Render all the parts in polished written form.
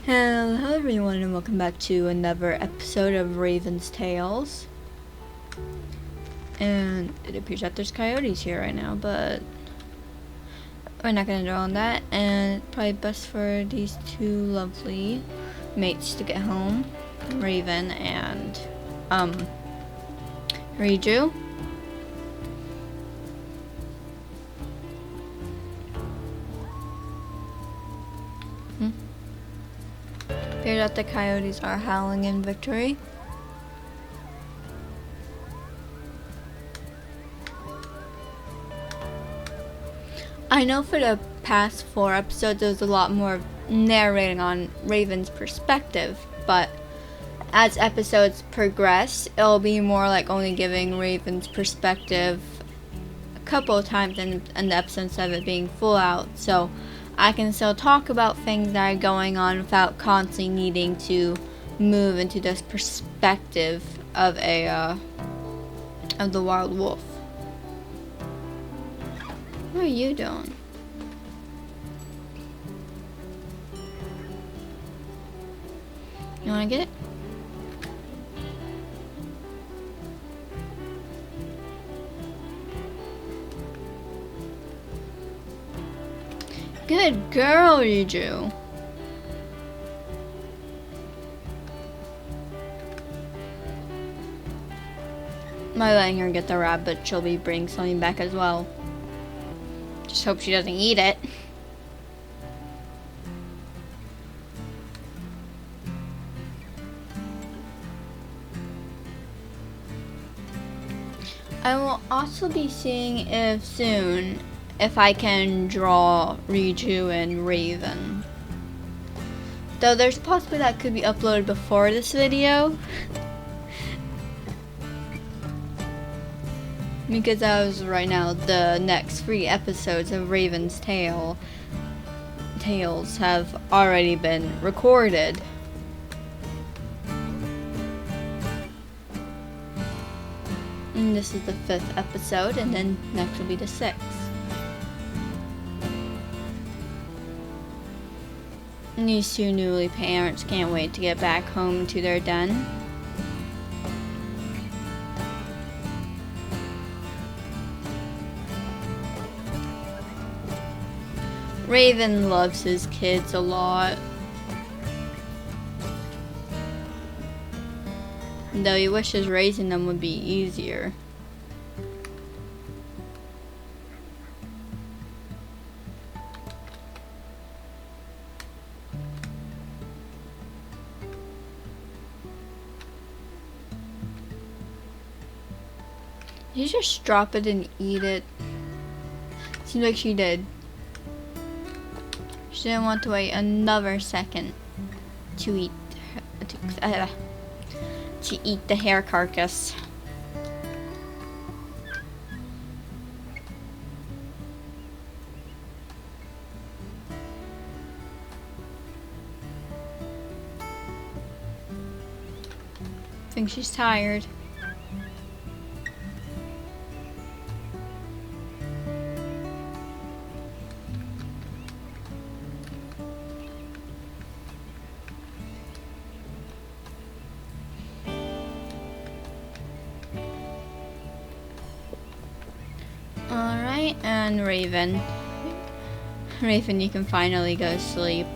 Hello everyone and welcome back to another episode of Raven's Tales. And it appears that there's coyotes here right now, but we're not gonna draw on that, and it's probably best for these two lovely mates to get home. Raven and Riju. Appears that the coyotes are howling in victory. I know for the past 4 episodes there's a lot more narrating on Raven's perspective, but as episodes progress, it'll be more like only giving Raven's perspective a couple of times in the episode instead of it being full out, so I can still talk about things that are going on without constantly needing to move into this perspective of of the wild wolf. What are you doing? You wanna get it? Good girl, Riju. By letting her get the rabbit, she'll be bringing something back as well. Just hope she doesn't eat it. I will also be seeing if soon if I can draw Riju and Raven. Though there's a possibility that could be uploaded before this video. Because as right now, the next 3 episodes of Raven's Tales have already been recorded. And this is the 5th episode, and then next will be the 6th. And these 2 newly parents can't wait to get back home to their den. Raven loves his kids a lot. Though he wishes raising them would be easier. Did you just drop it and eat it? Seems like she did. She didn't want to wait another second to eat to eat the hair carcass. I think she's tired. Alright, and Raven. Raven, you can finally go to sleep.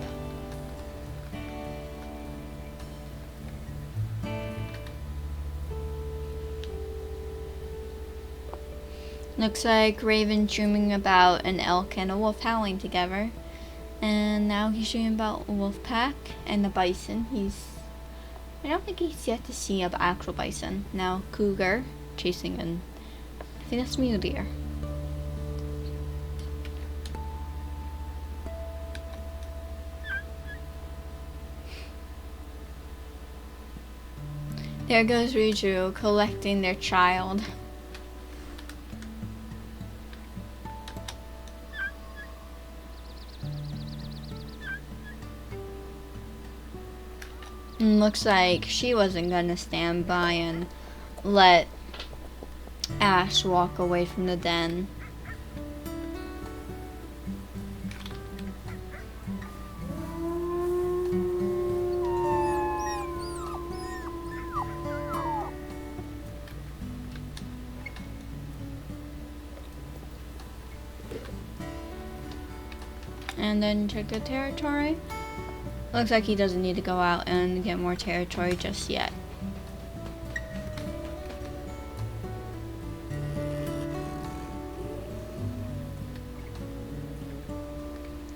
Looks like Raven's dreaming about an elk and a wolf howling together. And now he's dreaming about a wolf pack and the bison. I don't think he's yet to see an actual bison. Now cougar chasing I think that's mule deer. There goes Riju collecting their child. And looks like she wasn't gonna stand by and let Ash walk away from the den. and then check the territory. Looks like he doesn't need to go out and get more territory just yet.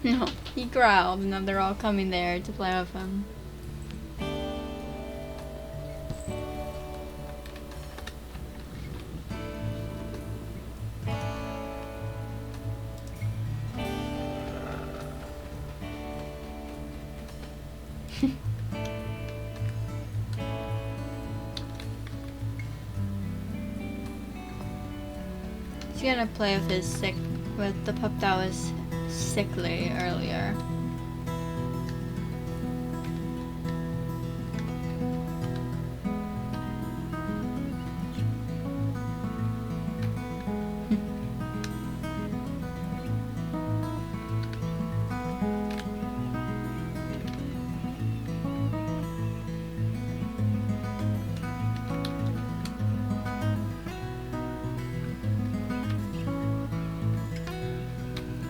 No, he growled, and now they're all coming there to play with him. He's gonna play with the pup that was sickly earlier.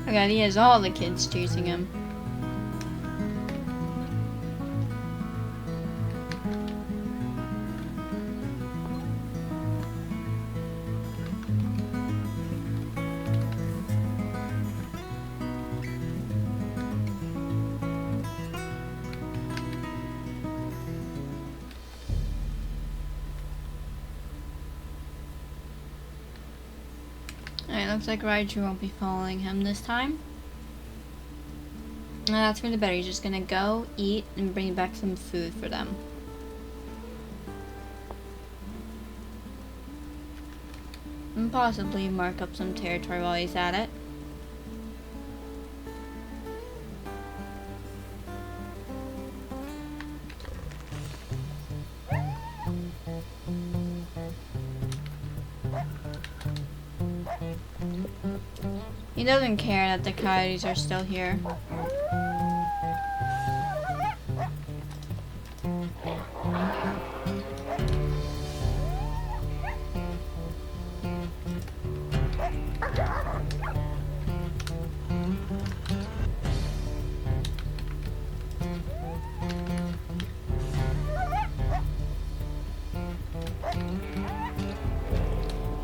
Oh god, he has all the kids chasing him. Alright, looks like Raiju won't be following him this time. And that's for the better. He's just gonna go, eat, and bring back some food for them. And possibly mark up some territory while he's at it. He doesn't care that the coyotes are still here.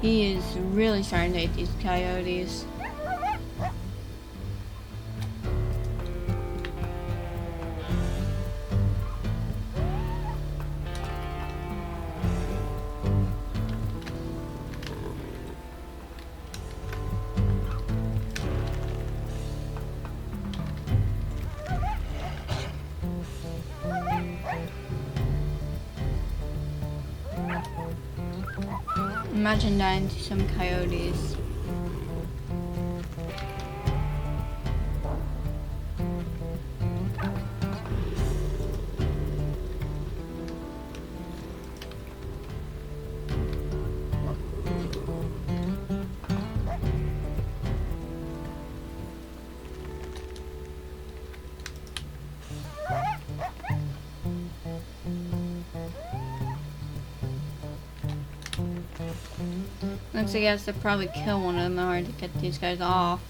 He is really starting to hate these coyotes. Imagine dying to some coyotes. Looks like he has to probably kill one of them in order to get these guys off.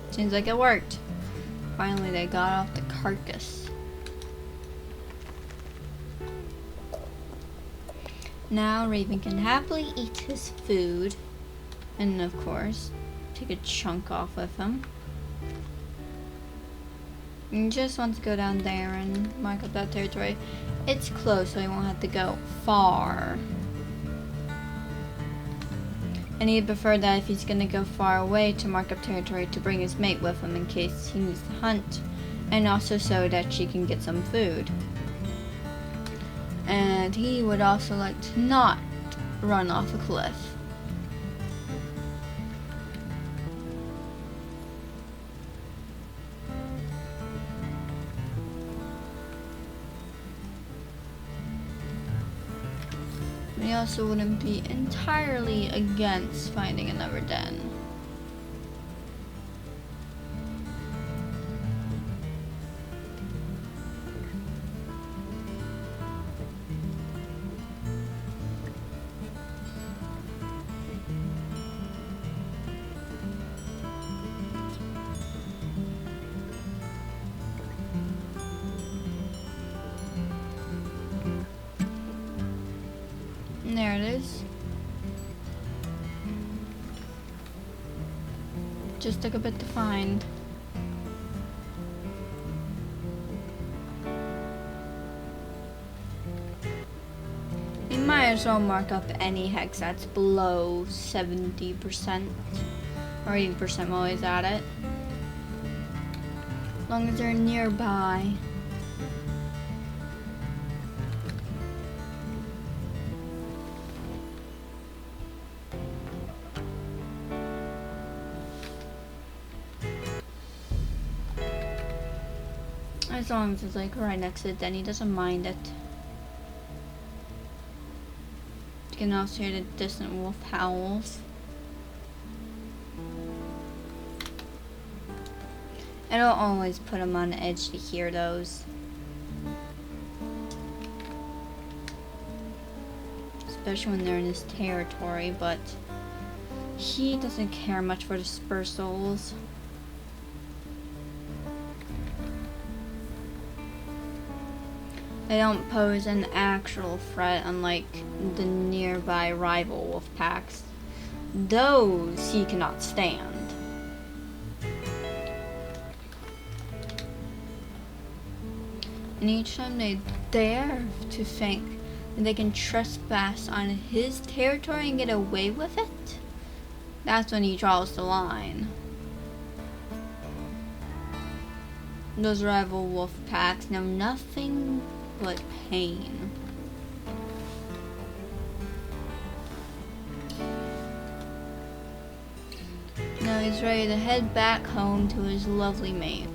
Seems like it worked. Finally, they got off the carcass. Now Raven can happily eat his food, and of course, take a chunk off with him. He just wants to go down there and mark up that territory. It's close, so he won't have to go far. And he'd prefer that if he's gonna go far away to mark up territory to bring his mate with him in case he needs to hunt, and also so that she can get some food. And he would also like to not run off a cliff. He also wouldn't be entirely against finding another den. And there it is. Just took a bit to find. You might as well mark up any hex that's below 70% or 80% while he's at it. As long as they're nearby. As long as it's like right next to it, then he doesn't mind it. You can also hear the distant wolf howls. I don't always put him on the edge to hear those. Especially when they're in his territory, but he doesn't care much for dispersals. They don't pose an actual threat unlike the nearby rival wolf packs. Those he cannot stand. And each time they dare to think that they can trespass on his territory and get away with it, that's when he draws the line. Those rival wolf packs know nothing but pain. Now he's ready to head back home to his lovely mate.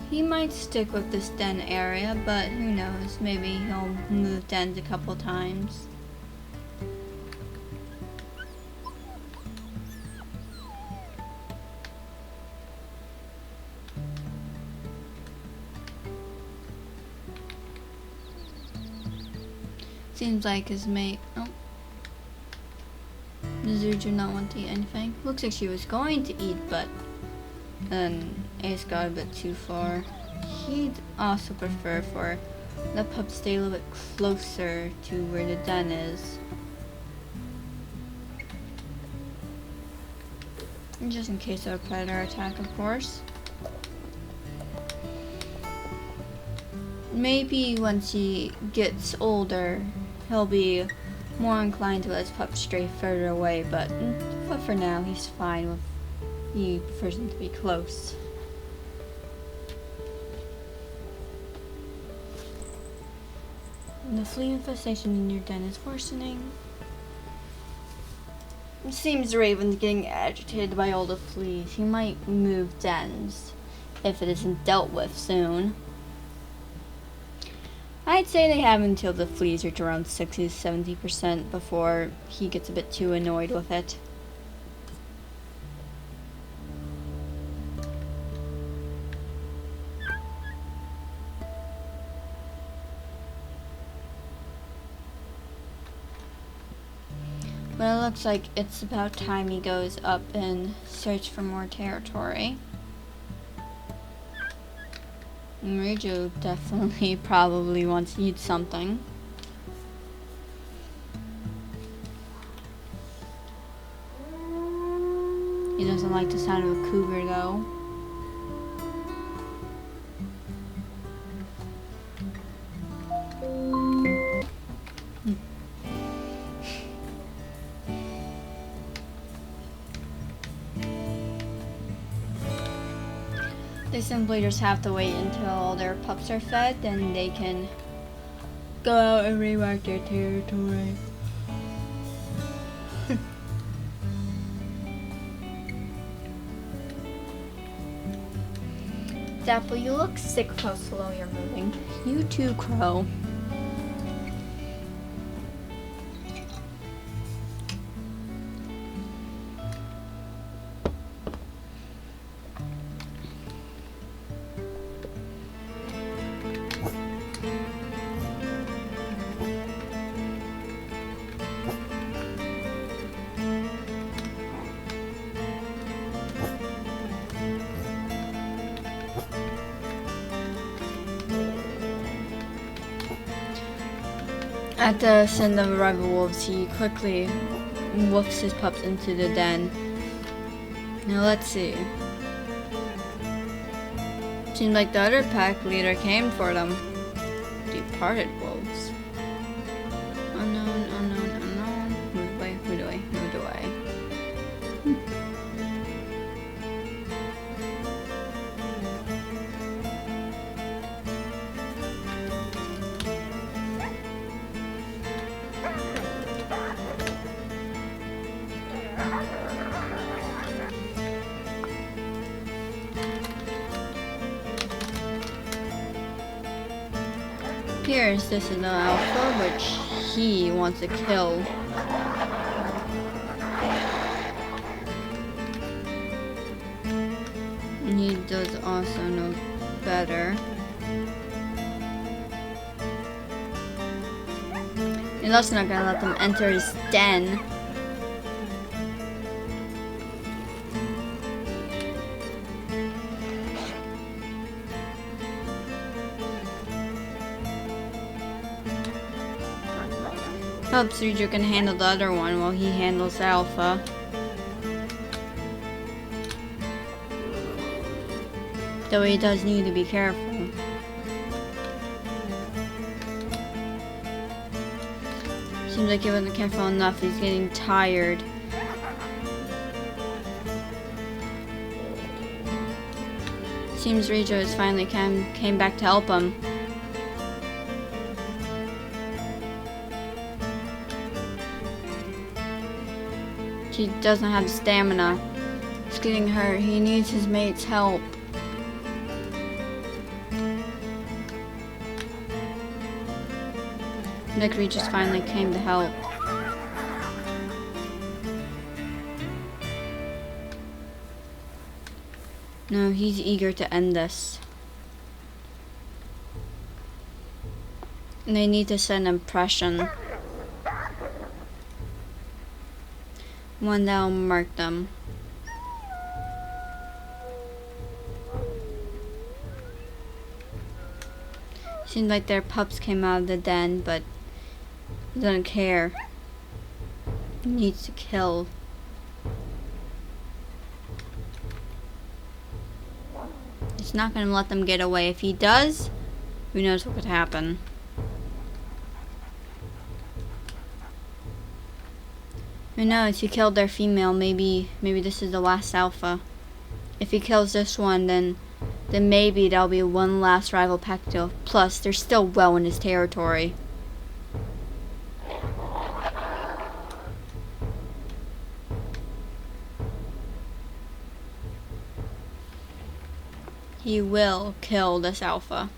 He might stick with this den area, but who knows, maybe he'll move dens a couple times. Seems like his mate, oh. The zoo did not want to eat anything. Looks like she was going to eat, but Ace got a bit too far. He'd also prefer for the pup stay a little bit closer to where the den is. Just in case of a predator attack, of course. Maybe once he gets older, he'll be more inclined to let his pup stray further away, but for now, he's fine with. He prefers them to be close. The flea infestation in your den is worsening. It seems Raven's getting agitated by all the fleas. He might move dens if it isn't dealt with soon. I'd say they have until the fleas reach around 60-70% before he gets a bit too annoyed with it. But it looks like it's about time he goes up and search for more territory. And Riju definitely probably wants to eat something. He doesn't like the sound of a cougar though. They simply just have to wait until all their pups are fed, then they can go out and remark their territory. Dapple, you look sick how slow you're moving. You too, Crow. At the scent of rival wolves, he quickly wolfs his pups into the den. Now let's see. Seemed like the other pack leader came for them. Departed wolves. Unknown, unknown, unknown. Move away, move away, move away. Appears this is the alpha, which he wants to kill. And he does also know better. He's also not gonna let them enter his den. Hopes Reader can handle the other one while he handles Alpha. Though he does need to be careful. Seems like he wasn't careful enough. He's getting tired. Seems Reader has finally came back to help him. He doesn't have stamina. He's getting hurt. He needs his mate's help. Nick Regis finally came to help. No, he's eager to end this. And they need to send impression. One that'll mark them. Seems like their pups came out of the den, but he doesn't care. He needs to kill. He's not gonna let them get away. If he does, who knows what could happen. Who knows, he killed their female. Maybe this is the last alpha. If he kills this one, then maybe there'll be one last rival pack deal. Plus, they're still well in his territory. He will kill this alpha.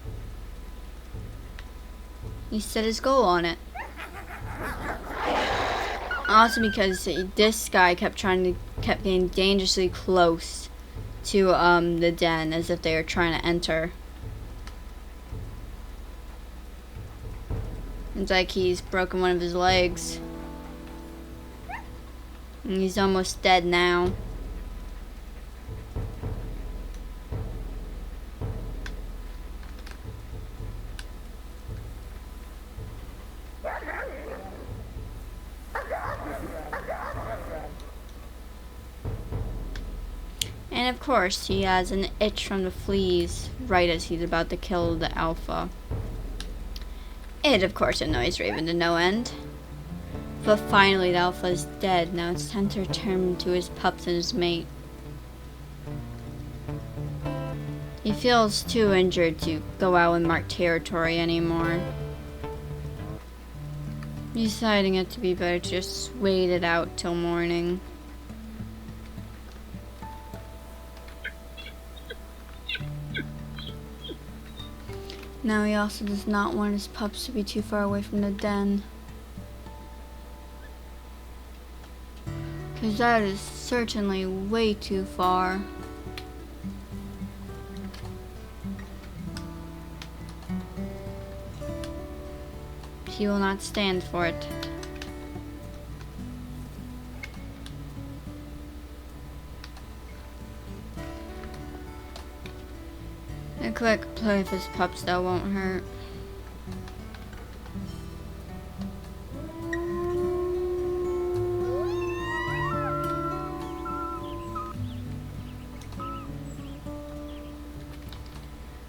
He set his goal on it. Also because this guy kept getting dangerously close to the den as if they were trying to enter. It's like he's broken one of his legs. And he's almost dead now. And of course, he has an itch from the fleas right as he's about to kill the alpha. It, of course, annoys Raven to no end. But finally, the alpha is dead. Now it's time to return to his pups and his mate. He feels too injured to go out and mark territory anymore. Deciding it to be better to just wait it out till morning. Now he also does not want his pups to be too far away from the den. Because that is certainly way too far. He will not stand for it. A quick play of his pups though won't hurt.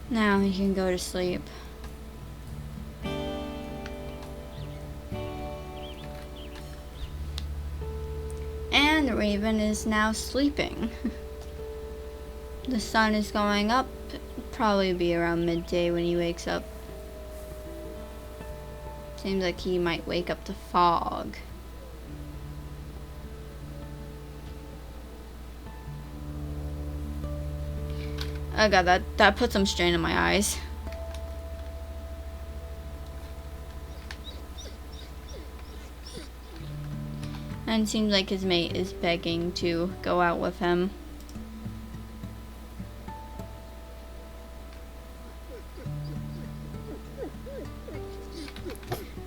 Now he can go to sleep. And Raven is now sleeping. The sun is going up. Probably be around midday when he wakes up. Seems like he might wake up to fog. Oh god, that put some strain on my eyes. And it seems like his mate is begging to go out with him.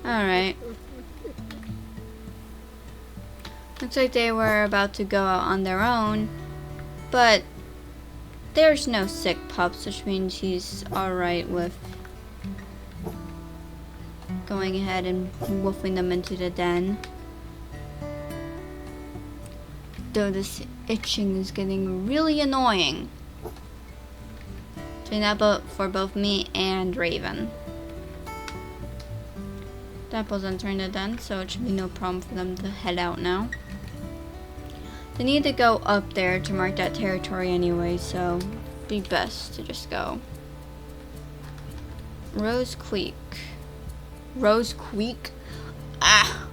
Alright. Looks like they were about to go out on their own, but there's no sick pups, which means he's alright with going ahead and wolfing them into the den. Though this itching is getting really annoying. Doing that for both me and Raven. Dapple's entering the den, so it should be no problem for them to head out now. They need to go up there to mark that territory anyway, so it'd be best to just go. Rose Creek. Rose Creek? Ah!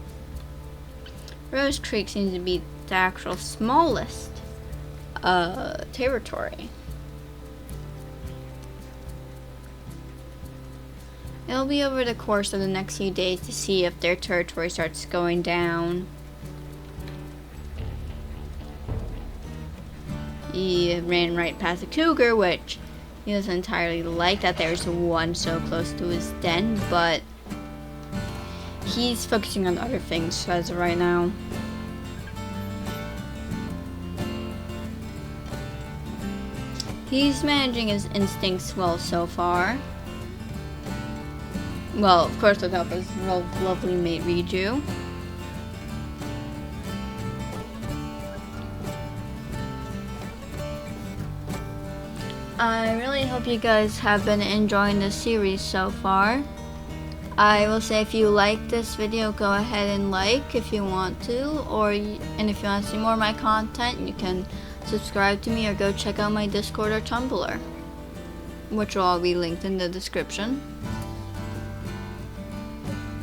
Rose Creek seems to be the actual smallest territory. It'll be over the course of the next few days to see if their territory starts going down. He ran right past a cougar, which he doesn't entirely like that there's one so close to his den, but he's focusing on other things as of right now. He's managing his instincts well so far. Well, of course with help his lovely mate Riju. I really hope you guys have been enjoying this series so far. I will say if you like this video, go ahead and like if you want to, and if you want to see more of my content, you can subscribe to me or go check out my Discord or Tumblr, which will all be linked in the description.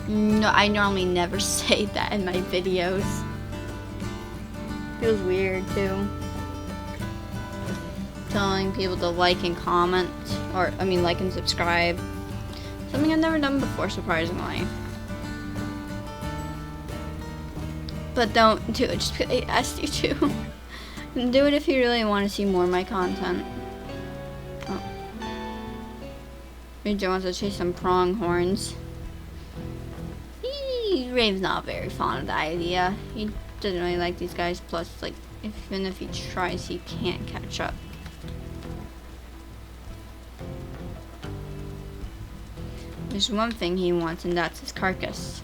No, I normally never say that in my videos. Feels weird too. Telling people to like and comment, like and subscribe. Something I've never done before, surprisingly. But don't do it just because I asked you to. Do it if you really want to see more of my content. Oh. Riju wants to chase some pronghorns. Rave's not very fond of the idea. He doesn't really like these guys, plus, like, even if he tries, he can't catch up. There's one thing he wants, and that's his carcass.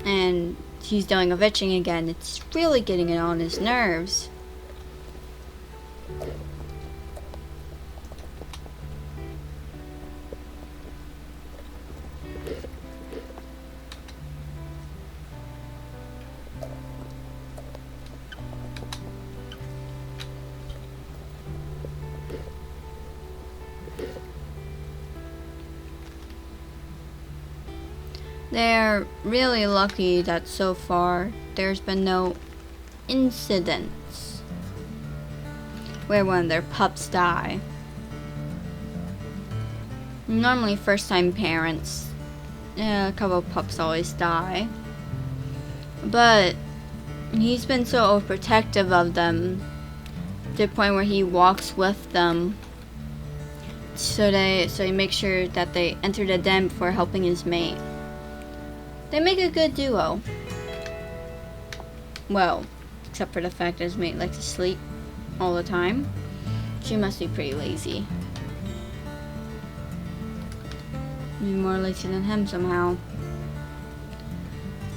And he's doing a itching again. It's really getting it on his nerves. They're really lucky that so far there's been no incidents where one of their pups die. Normally first time parents, a couple of pups always die. But he's been so overprotective of them to the point where he walks with them so he makes sure that they enter the den before helping his mate. They make a good duo. Well, except for the fact that his mate likes to sleep all the time. She must be pretty lazy. Maybe more lazy than him somehow.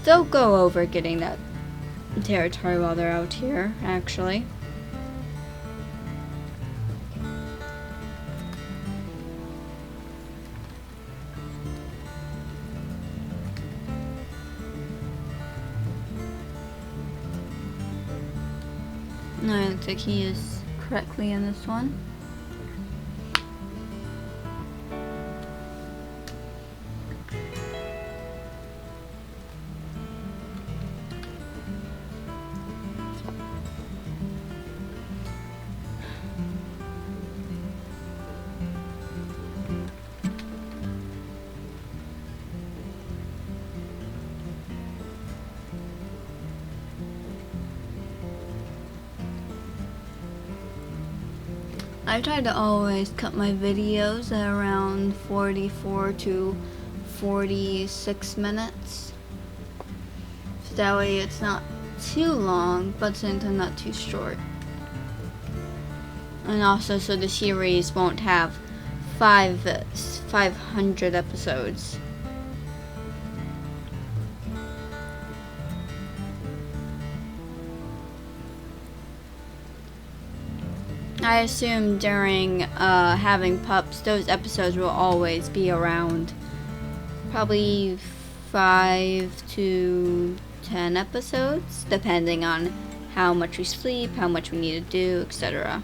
Don't go over getting that territory while they're out here, actually. No, it looks like he is correctly in this one. I try to always cut my videos at around 44 to 46 minutes. So that way it's not too long, but at the same time not too short. And also so the series won't have 500 episodes. I assume during having pups, those episodes will always be around probably 5 to 10 episodes, depending on how much we sleep, how much we need to do, etc.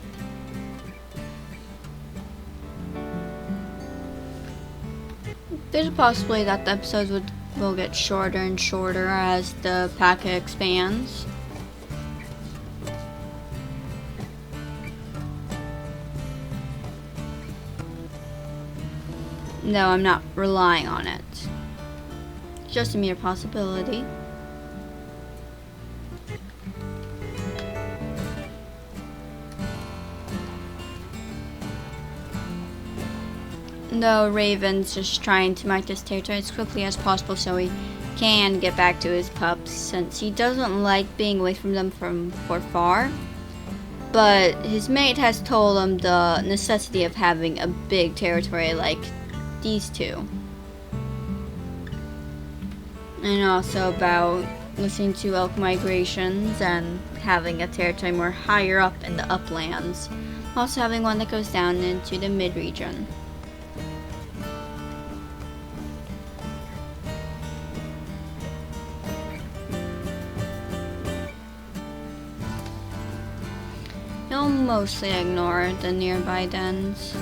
There's a possibility that the episodes will get shorter and shorter as the packet expands. No, I'm not relying on it. It's just a mere possibility. No, Raven's just trying to mark this territory as quickly as possible so he can get back to his pups, since he doesn't like being away from them for far. But his mate has told him the necessity of having a big territory like these two. And also about listening to elk migrations and having a territory more higher up in the uplands. Also having one that goes down into the mid-region. He'll mostly ignore the nearby dens.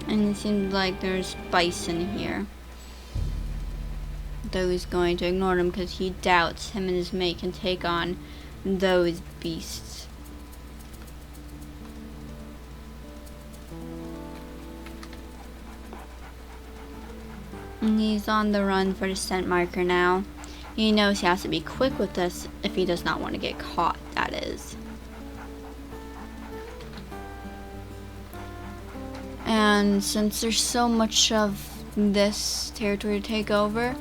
And it seems like there's bison here. Though he's going to ignore them because he doubts him and his mate can take on those beasts. And he's on the run for the scent marker now. He knows he has to be quick with this if he does not want to get caught, that is. And since there's so much of this territory to take over,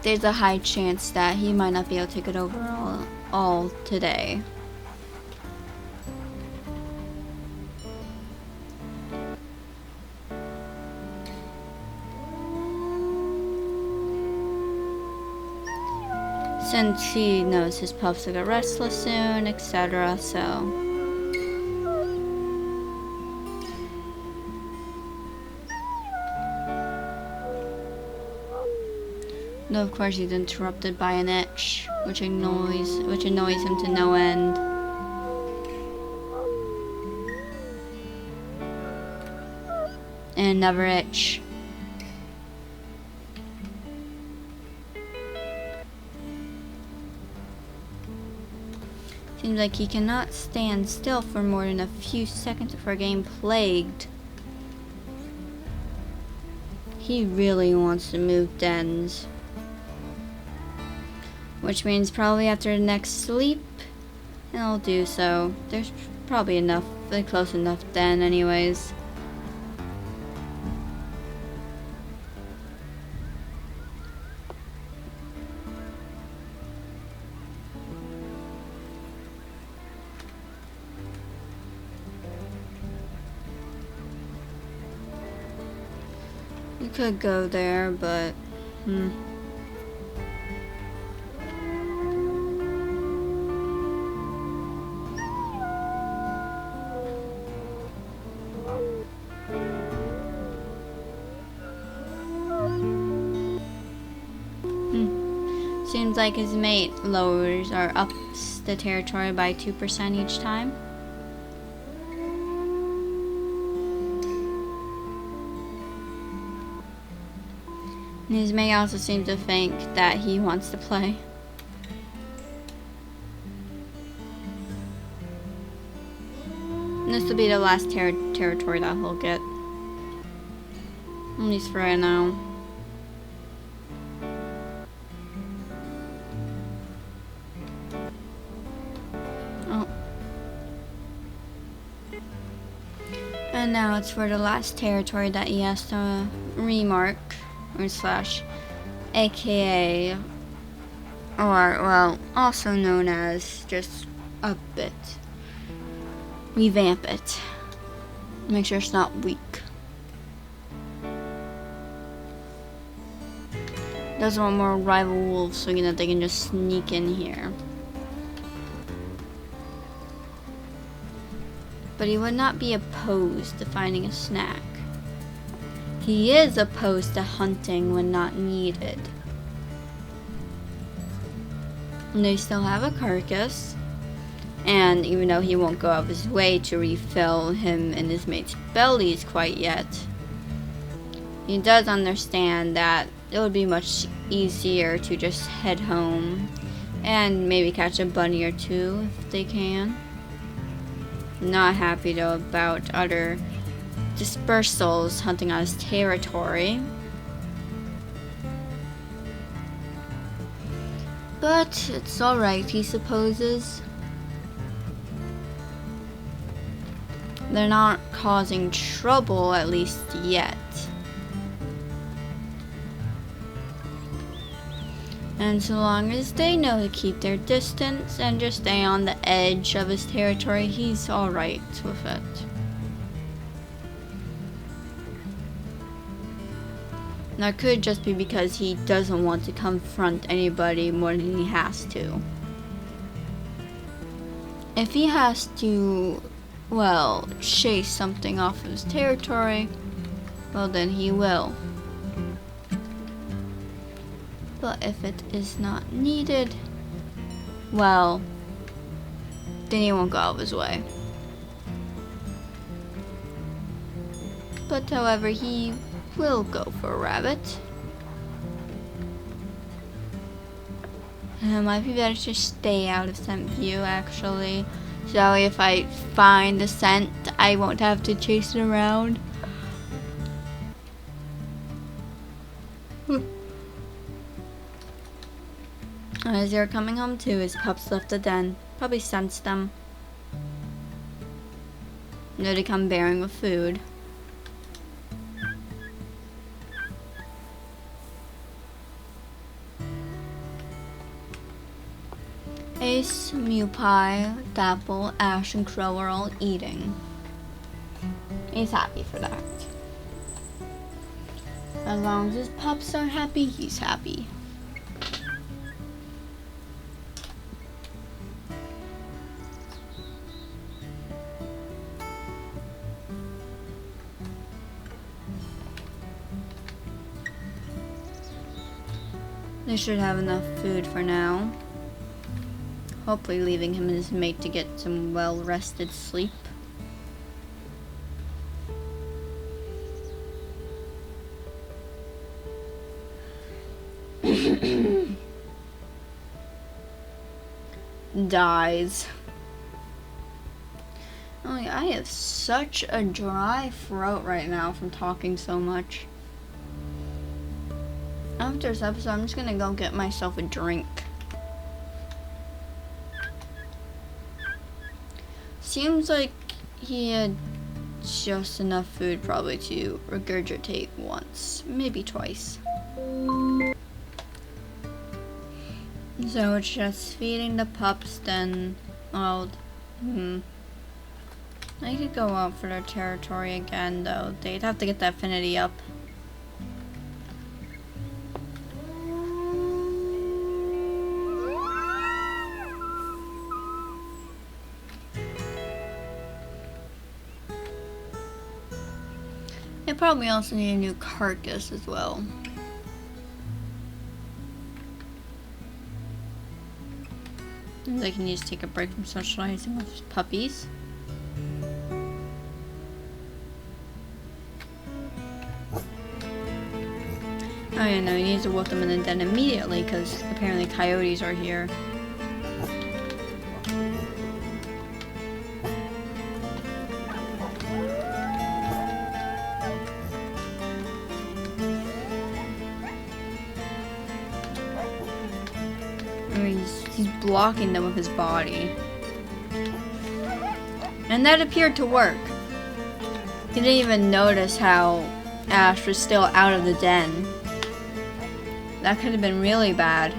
there's a high chance that he might not be able to take it over all today. Since he knows his pups will get restless soon, etc. So no, of course he's interrupted by an itch, which annoys him to no end. And another itch. Seems like he cannot stand still for more than a few seconds before getting plagued. He really wants to move dens. Which means probably after the next sleep, he'll do so. There's probably enough, close enough den anyways. We could go there, but seems like his mate lowers or ups the territory by 2% each time. And his mate also seems to think that he wants to play. And this will be the last territory that he'll get. At least for right now. And now it's for the last territory that he has to remark, or slash, aka, or, well, also known as just up it. Revamp it. Make sure it's not weak. Doesn't want more rival wolves so that they can just sneak in here. But he would not be opposed to finding a snack. He is opposed to hunting when not needed. And they still have a carcass. And even though he won't go out of his way to refill him and his mate's bellies quite yet, he does understand that it would be much easier to just head home and maybe catch a bunny or two if they can. Not happy though about other dispersals hunting on his territory. But it's alright, he supposes. They're not causing trouble, at least yet. And so long as they know to keep their distance and just stay on the edge of his territory, he's alright with it. That could just be because he doesn't want to confront anybody more than he has to. If he has to, well, chase something off of his territory, well then he will. But if it is not needed, well, then he won't go out of his way. But however, he will go for a rabbit. And it might be better to stay out of scent view, actually. So if I find the scent, I won't have to chase it around. As they're coming home too, his pups left the den. Probably sensed them. Know to come bearing with food. Ace, Mewpie, Dapple, Ash, and Crow are all eating. He's happy for that. As long as his pups are happy, he's happy. They should have enough food for now. Hopefully leaving him and his mate to get some well-rested sleep. Dies. Oh yeah, I have such a dry throat right now from talking so much. After this episode, I'm just gonna go get myself a drink. Seems like he had just enough food probably to regurgitate once, maybe twice. So it's just feeding the pups then, well, I could go out for their territory again though. They'd have to get the affinity up. probably also need a new carcass as well. They can just take a break from socializing with puppies. Oh yeah, no, he needs to wolf them in the den immediately because apparently coyotes are here. I mean, he's blocking them with his body. And that appeared to work. He didn't even notice how Ash was still out of the den. That could have been really bad.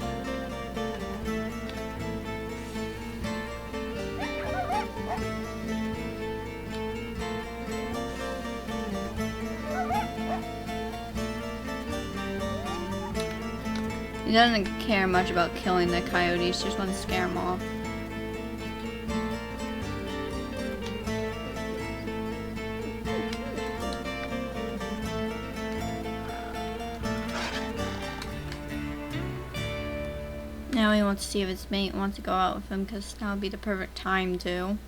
He doesn't care much about killing the coyotes, just wants to scare them off. Now he wants to see if his mate wants to go out with him, because now would be the perfect time to.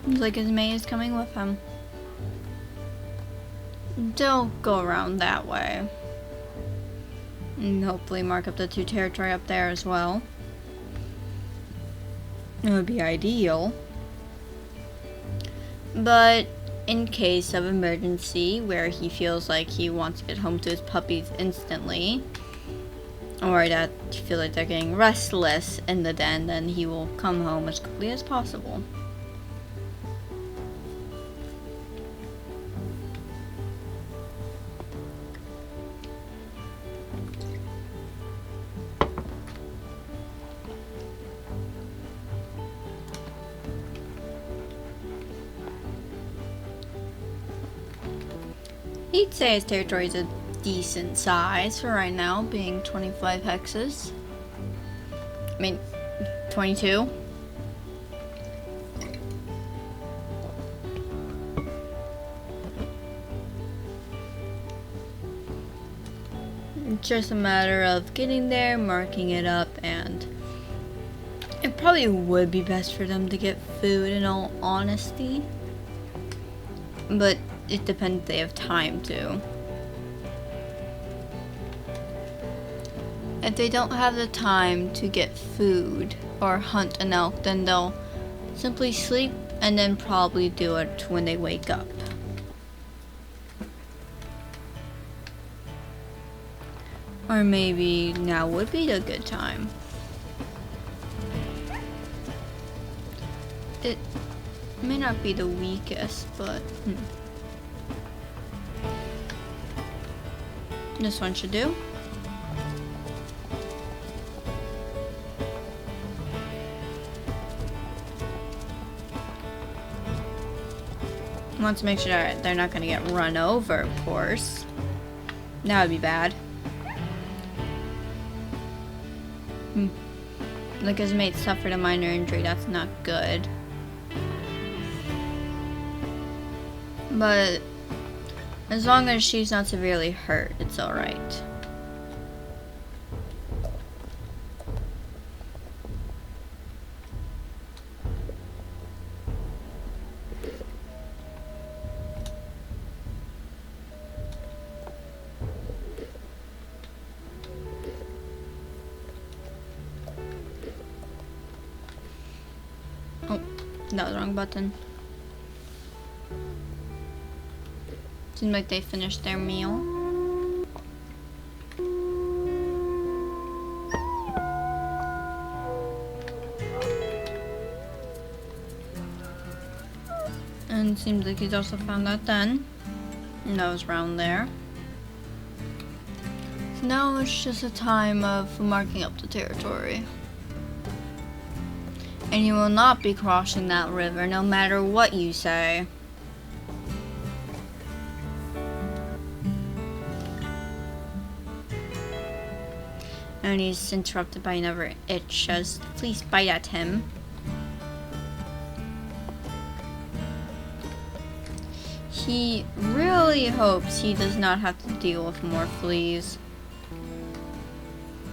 Looks like his mate is coming with him. Don't go around that way. And hopefully mark up the 2 territory up there as well. It would be ideal. But in case of emergency where he feels like he wants to get home to his puppies instantly, or that he feels like they're getting restless in the den, then he will come home as quickly as possible. He'd say his territory is a decent size for right now, being 25 hexes. I mean, 22. It's just a matter of getting there, marking it up, and it probably would be best for them to get food in all honesty. But it depends if they have time to. If they don't have the time to get food or hunt an elk, then they'll simply sleep and then probably do it when they wake up. Or maybe now would be a good time. It may not be the weakest, but this one should do. Want to make sure they're not going to get run over, of course. That would be bad. Like his mate suffered a minor injury, that's not good. But as long as she's not severely hurt, it's alright. Oh, that was the wrong button. Seems like they finished their meal. And it seems like he's also found that den. And that was around there. So now it's just a time of marking up the territory. And you will not be crossing that river no matter what you say. And he's interrupted by another itch as the fleas bite at him. He really hopes he does not have to deal with more fleas.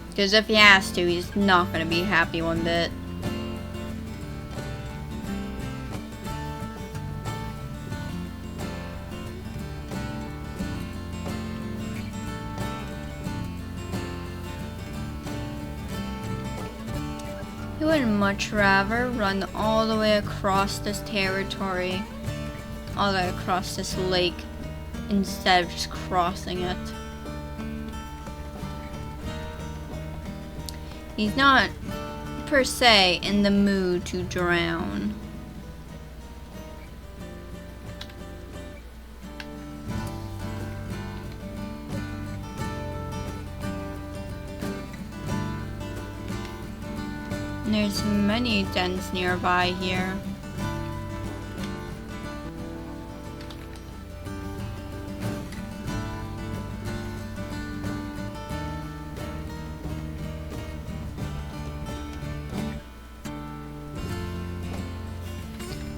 Because if he has to, he's not going to be happy one bit. He would much rather run all the way across this territory, all the way across this lake, instead of just crossing it. He's not, per se, in the mood to drown. There's many dens nearby here.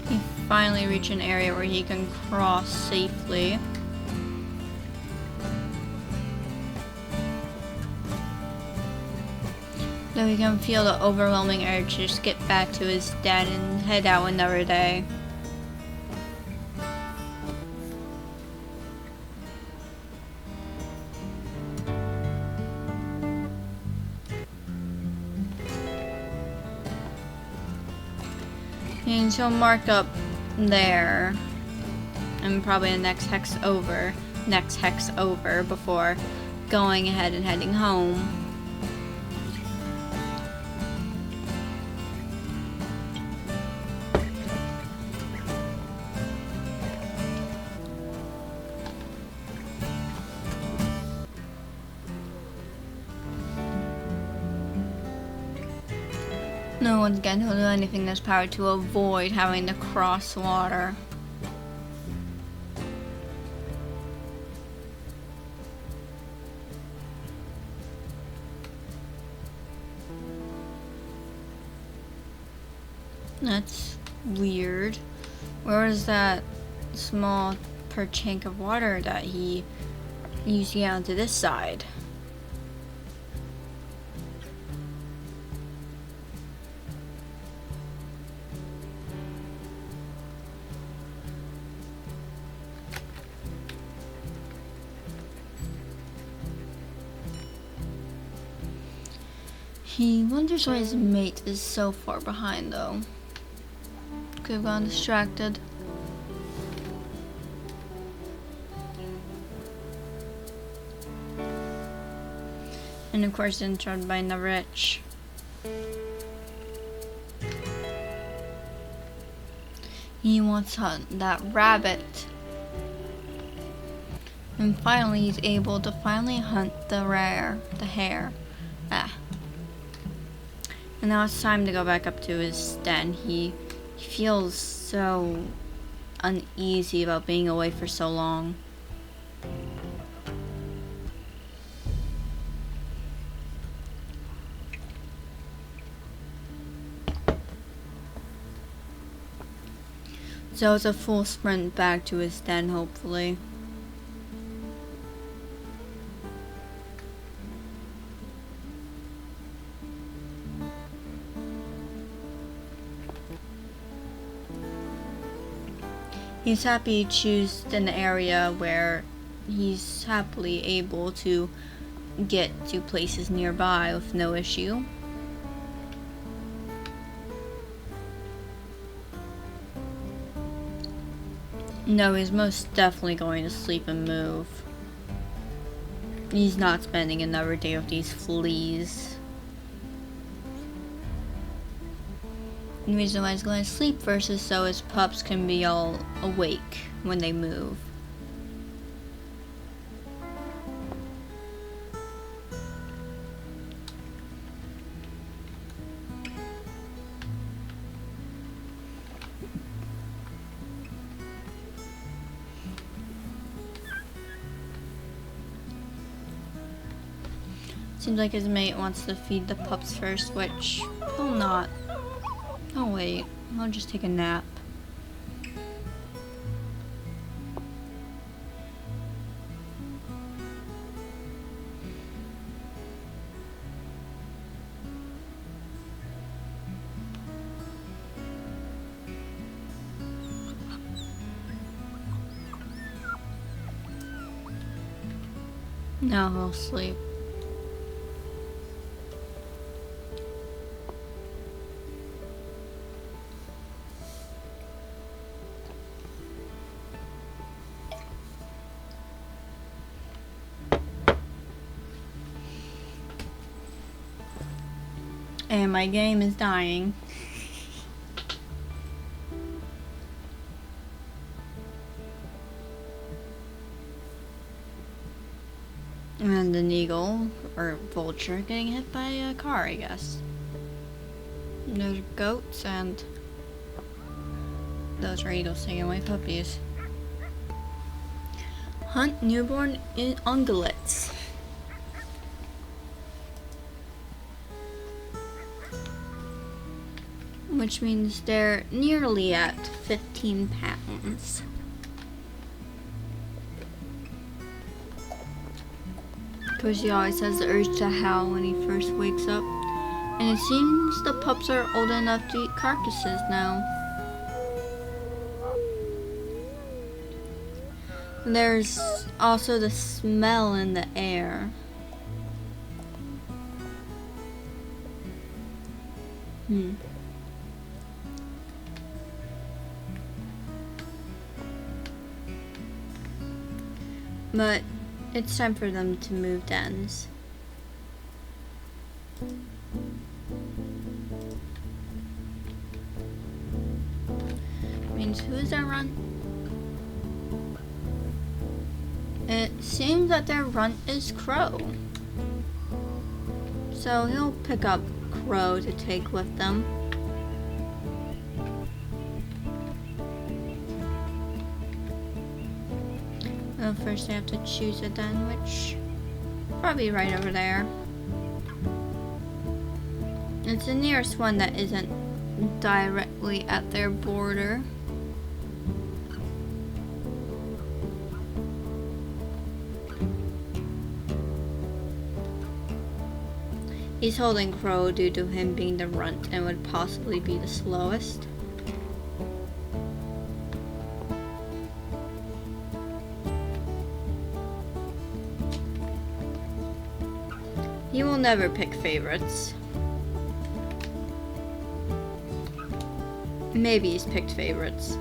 He finally reached an area where he can cross safely. Though he can feel the overwhelming urge to just get back to his den and head out another day. And he'll mark up there, and probably the next hex over before going ahead and heading home. No one again who'll do anything in his power to avoid having to cross water. That's weird. Where was that small per chink of water that he used to get onto this side? He wonders why his mate is so far behind, though. Could have gone distracted. And of course, interrupted by another itch. He wants to hunt that rabbit. And finally, he's able to hunt the hare. And now it's time to go back up to his den. He feels so uneasy about being away for so long. So it's a full sprint back to his den, hopefully. He's happy to choose an area where he's happily able to get to places nearby with no issue. No, he's most definitely going to sleep and move. He's not spending another day with these fleas. The reason why he's going to sleep first is so his pups can be all awake when they move. Seems like his mate wants to feed the pups first, which he'll not. Oh wait, I'll just take a nap. Now he'll sleep. And my game is dying. And an eagle, or vulture, getting hit by a car, I guess. There's goats, and those are eagles taking away puppies. Hunt newborn ungulates. Which means they're nearly at 15 pounds. Because he always has the urge to howl when he first wakes up. And it seems the pups are old enough to eat carcasses now. There's also the smell in the air. But it's time for them to move dens. Means who is their runt? It seems that their runt is Crow. So he'll pick up Crow to take with them. Well, first I have to choose a den, which probably right over there. It's the nearest one that isn't directly at their border. He's holding Crow due to him being the runt and would possibly be the slowest. He will never pick favorites. Maybe he's picked favorites.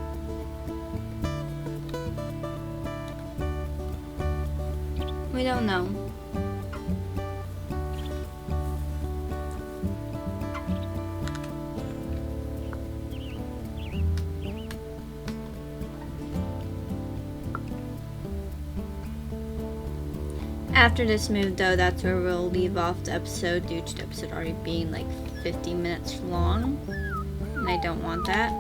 We don't know. After this move, though, that's where we'll leave off the episode due to the episode already being like 50 minutes long. And I don't want that.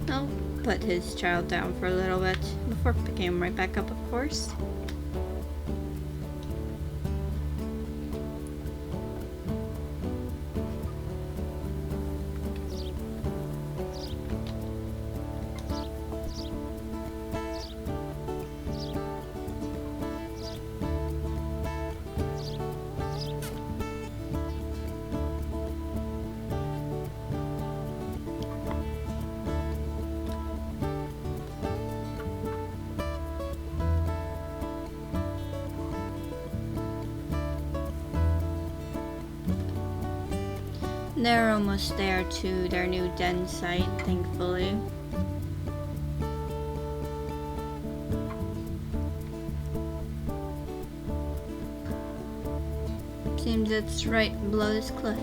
I'll put his child down for a little bit before picking him right back up, of course. They're almost there to their new den site, thankfully. Seems it's right below this cliff.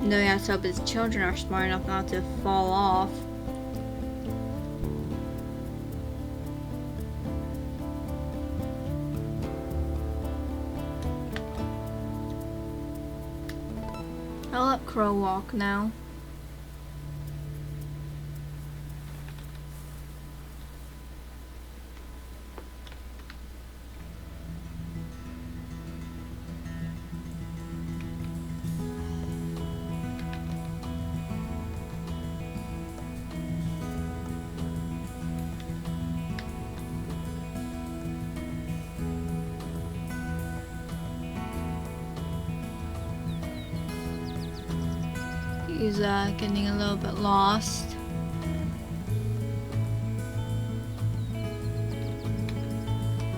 No, he has to hope his children are smart enough not to fall off. I'll let Crow walk now. He's getting a little bit lost.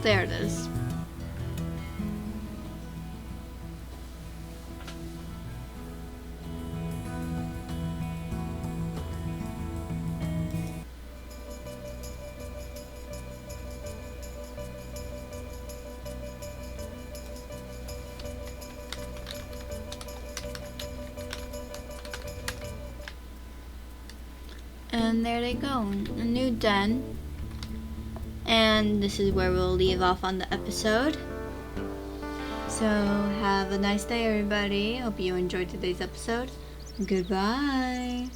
There it is. And there they go, a new den. And this is where we'll leave off on the episode. So have a nice day, everybody. Hope you enjoyed today's episode. Goodbye.